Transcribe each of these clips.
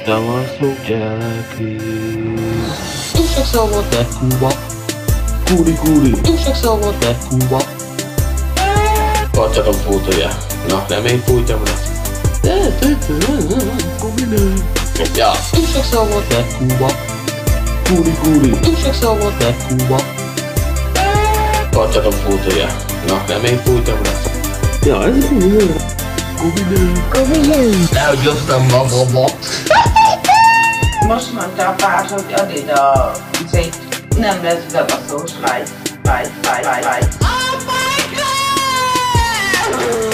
Tavaszok gyerekét. Túl sok szó volt, de kurva. Kúri. Túl sok szó volt, de kurva. Kacsatom fújtója. Na, nem én fújtam le. Ja. Túl sok szó volt, de kurva. Kúri. Túl sok szó volt, de kurva. Kacsatom fújtója. Na, nem én fújtam le. Ja, ez nehogy jöttem magamat. Most mondta a pár, hogy add ide a izét, nem lesz bebaszós live.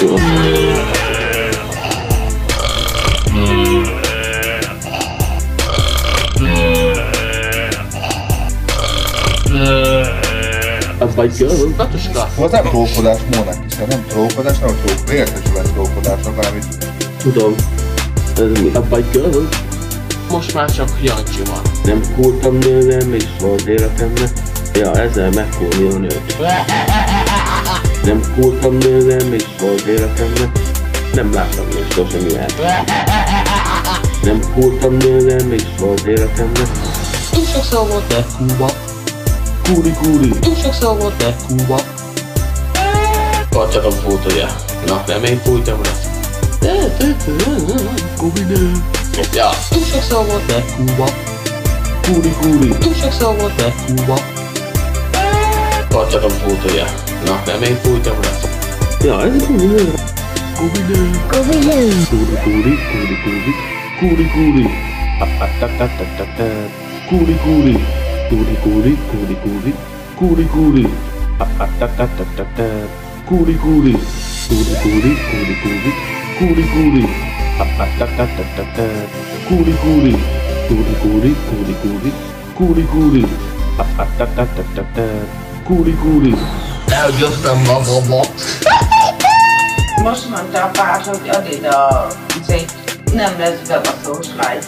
Oh my Az nem trókodás Mónak is, nem trókodás, nem trókodás, értesület trókodásnak, hanem itt. Tudom, ez mi? Abbaj girl? Most már csak Jancsi van. Nem kurtam nő, nem is volt életemnek. Ja, ezzel megkúrni a nőt. Nem kurtam nő, nem is volt életemnek. Nem láttam még sosem ilyet. Nem kurtam nő, nem is volt életemnek. Túl sok szó volt, de kurva. Kúri. Túl sok szó volt, de kurva. Kacsatom fújtója. Na, nem én fújtam le. Ja. Túl sok szó volt, de kurva. Kúri. Túl sok szó volt, de kurva. Kacsatom fújtója. Na, nem én fújtam le. Ja, ez Kúri. Nehogy jöttem magamat. Most mondta a pár, hogy add ide a izét, nem lesz bebaszós live.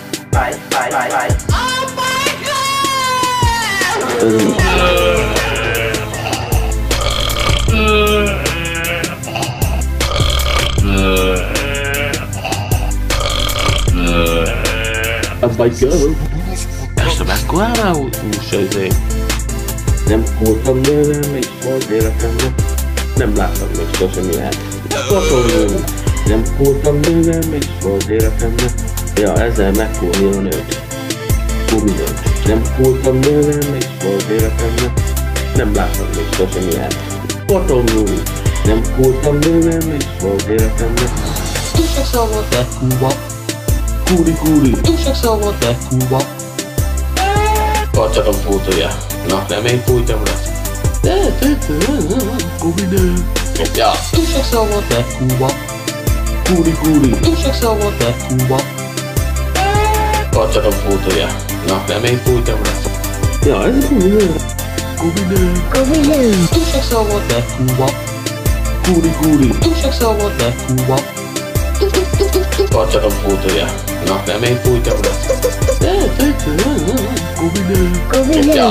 Oh my Abbaj girl? Este megkorálná húsa izé? Nem kurtam nő, nem is volt életemnek. Nem láttam még sosem ilyet. Nem kurtam nő, nem is volt életemnek. Ja, ezzel megkúrni a nőt. Kuminőt. Nem kurtam nő, nem is volt életemnek. Nem láttam még sosem ilyet. Kotomlúri. Nem kurtam nő, nem is volt életemnek. Túl sok szó volt, de kurva. Kúri. Túl sok szó volt, de kurva. Kacsatom fújtója. Na, nem én fújtam le. Ja. Túl sok szó volt, de kurva. Kúri. Túl sok szó volt, de kurva. Kacsatom fújtója. Na, nem én fújtam le. Ja, ez Kúri. Túl sok szó volt, de kurva. Kúri. Túl sok szó volt, de kurva. Kacsatom fújtója. Na, nem én fújtam le. Ja.